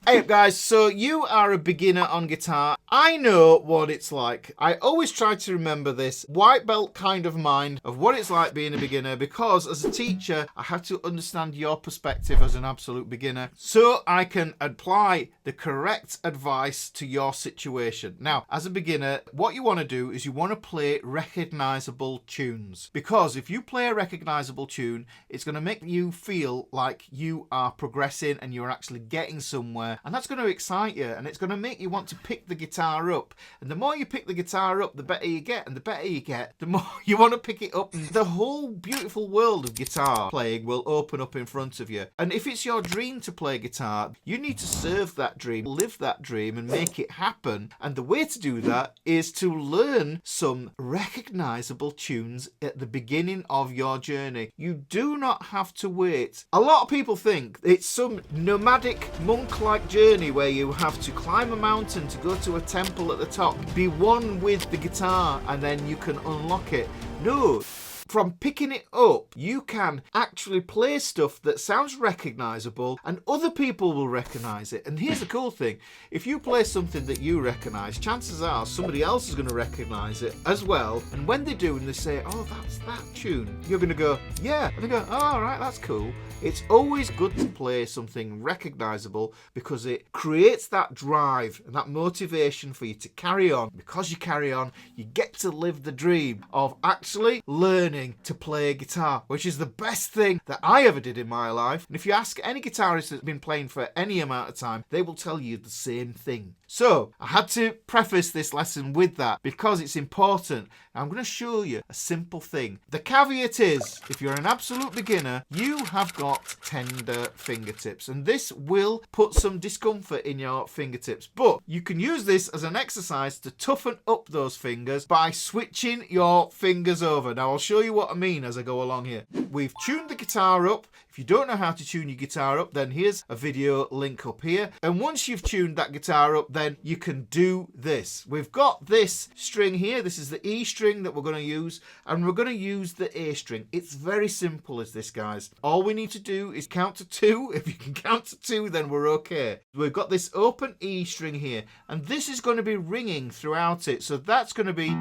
Hey guys, so you are a beginner on guitar. I know what it's like. I always try to remember this white belt kind of mind of what it's like being a beginner, because as a teacher, I have to understand your perspective as an absolute beginner so I can apply the correct advice to your situation. Now, as a beginner, what you want to do is you want to play recognizable tunes, because if you play a recognizable tune, it's going to make you feel like you are progressing and you're actually getting somewhere. And that's going to excite you, and it's going to make you want to pick the guitar up. And the more you pick the guitar up, the better you get. And the better you get, the more you want to pick it up. And the whole beautiful world of guitar playing will open up in front of you. And if it's your dream to play guitar, you need to serve that dream, live that dream, and make it happen. And the way to do that is to learn some recognizable tunes at the beginning of your journey. You do not have to wait. A lot of people think it's some nomadic, monk-like journey where you have to climb a mountain to go to a temple at the top, be one with the guitar, and then you can unlock it. No. From picking it up, you can actually play stuff that sounds recognizable and other people will recognize it. And here's the cool thing. If you play something that you recognize, chances are somebody else is going to recognize it as well. And when they do and they say, oh, that's that tune, you're going to go, yeah. And they go, oh, all right, that's cool. It's always good to play something recognizable because it creates that drive and that motivation for you to carry on. Because you carry on, you get to live the dream of actually learning to play guitar, which is the best thing that I ever did in my life. And if you ask any guitarist that's been playing for any amount of time, they will tell you the same thing. So I had to preface this lesson with that because it's important. I'm going to show you a simple thing. The caveat is, if you're an absolute beginner, you have got tender fingertips, and this will put some discomfort in your fingertips. But you can use this as an exercise to toughen up those fingers by switching your fingers over. Now I'll show you what I mean as I go along here. We've tuned the guitar up. If you don't know how to tune your guitar up, then here's a video link up here. And once you've tuned that guitar up, then you can do this. We've got this string here. This is the E string that we're going to use, and we're going to use the A string. It's very simple as this, guys. All we need to do is count to 2. If you can count to 2, then we're okay. We've got this open E string here, and this is going to be ringing throughout it. So that's going to be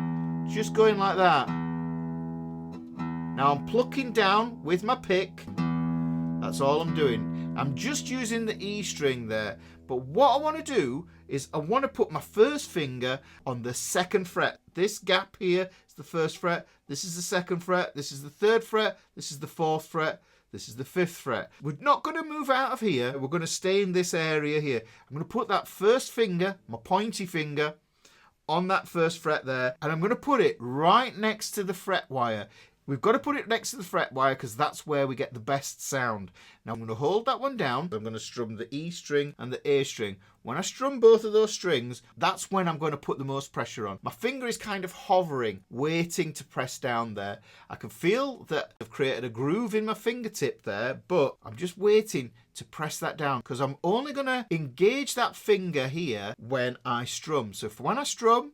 just going like that. Now I'm plucking down with my pick. That's all I'm doing. I'm just using the E string there. But what I want to do is I want to put my first finger on the 2nd fret. This gap here is the 1st fret. This is the 2nd fret. This is the 3rd fret. This is the 4th fret. This is the 5th fret. We're not going to move out of here. We're going to stay in this area here. I'm going to put that first finger, my pointy finger, on that 1st fret there. And I'm going to put it right next to the fret wire. We've got to put it next to the fret wire because that's where we get the best sound. Now I'm going to hold that one down. I'm going to strum the E string and the A string. When I strum both of those strings, that's when I'm going to put the most pressure on. My finger is kind of hovering, waiting to press down there. I can feel that I've created a groove in my fingertip there, but I'm just waiting to press that down because I'm only going to engage that finger here when I strum. So when I strum,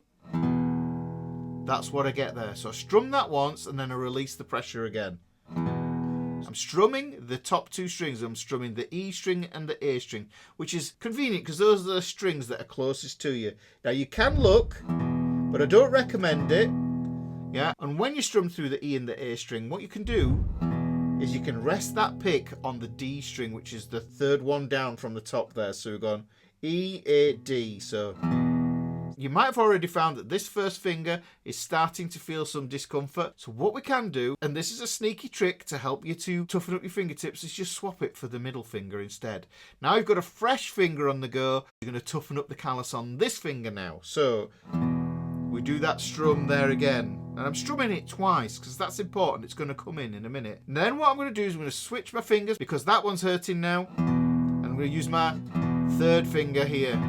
that's what I get there. So I strum that once and then I release the pressure again. I'm strumming the top 2 strings. I'm strumming the E string and the A string, which is convenient because those are the strings that are closest to you. Now you can look, but I don't recommend it. Yeah. And when you strum through the E and the A string, what you can do is you can rest that pick on the D string, which is the 3rd one down from the top there. So we've gone E, A, D. So you might have already found that this first finger is starting to feel some discomfort. So what we can do, and this is a sneaky trick to help you to toughen up your fingertips, is just swap it for the middle finger instead. Now you've got a fresh finger on the go. You're going to toughen up the callus on this finger now. So we do that strum there again. And I'm strumming it twice because that's important. It's going to come in a minute. And then what I'm going to do is I'm going to switch my fingers because that one's hurting now. And I'm going to use my 3rd finger here.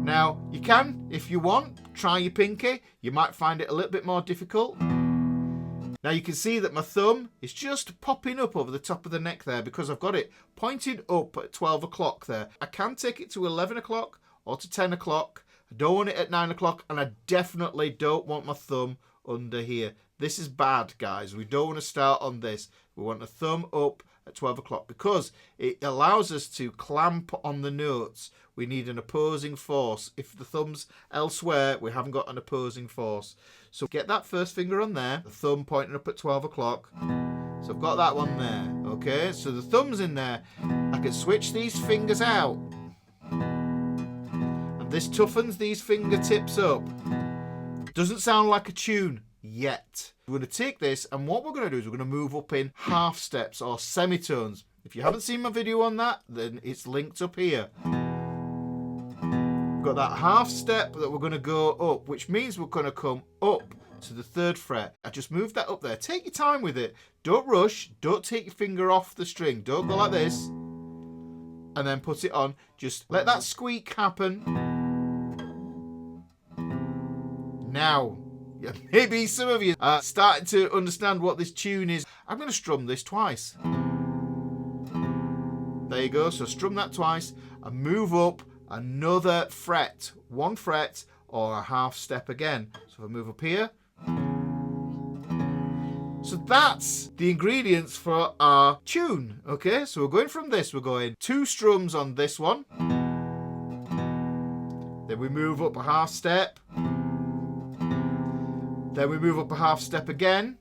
Now, you can, if you want, try your pinky. You might find it a little bit more difficult. Now you can see that my thumb is just popping up over the top of the neck there because I've got it pointed up at 12 o'clock there. I can take it to 11 o'clock or to 10 o'clock. I don't want it at 9 o'clock, and I definitely don't want my thumb under here. This is bad, guys. We don't want to start on this. We want the thumb up at 12 o'clock because it allows us to clamp on the notes. We need an opposing force. If the thumb's elsewhere, we haven't got an opposing force. So get that first finger on there, the thumb pointing up at 12 o'clock. So I've got that one there, okay? So the thumb's in there. I can switch these fingers out. And this toughens these fingertips up. Doesn't sound like a tune yet. We're going to take this, and what we're going to do is we're going to move up in half steps or semitones. If you haven't seen my video on that, then it's linked up here. We've got that half step that we're going to go up, which means we're going to come up to the 3rd fret. I just moved that up there. Take your time with it. Don't rush. Don't take your finger off the string. Don't go like this and then put it on. Just let that squeak happen. Now, maybe some of you are starting to understand what this tune is. I'm going to strum this twice. There you go. So strum that twice and move up another fret. 1 fret or a half step again. So if I move up here. So that's the ingredients for our tune. Okay, so we're going from this. We're going 2 strums on this one. Then we move up a half step. Then we move up a half step again.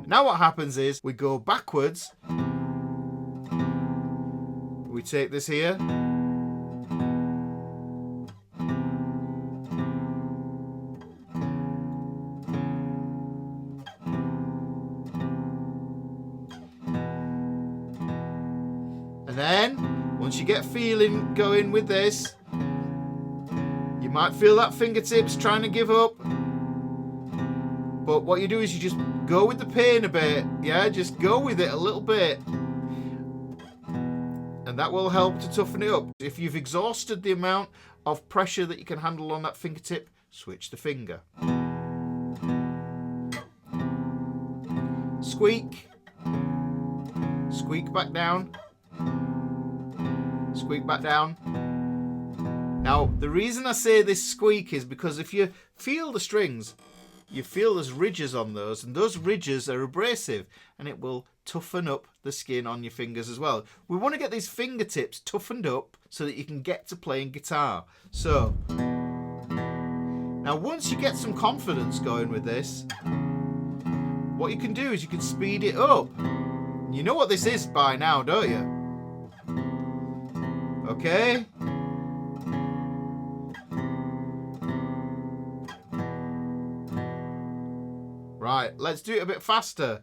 Now what happens is we go backwards. We take this here. And then, once you get feeling going with this, you might feel that fingertips trying to give up. But what you do is you just go with the pain a bit. Yeah, just go with it a little bit. And that will help to toughen it up. If you've exhausted the amount of pressure that you can handle on that fingertip, switch the finger. Squeak. Squeak back down. Squeak back down. Now, the reason I say this squeak is because if you feel the strings, you feel there's ridges on those, and those ridges are abrasive, and it will toughen up the skin on your fingers as well. We want to get these fingertips toughened up so that you can get to playing guitar. So, now once you get some confidence going with this, what you can do is you can speed it up. You know what this is by now, don't you? Okay? Right, let's do it a bit faster.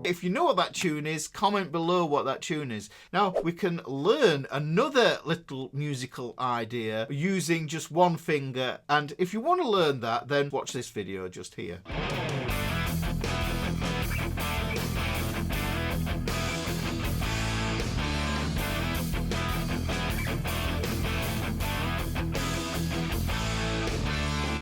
If you know what that tune is, comment below what that tune is. Now, we can learn another little musical idea using just 1 finger. And if you want to learn that, then watch this video just here.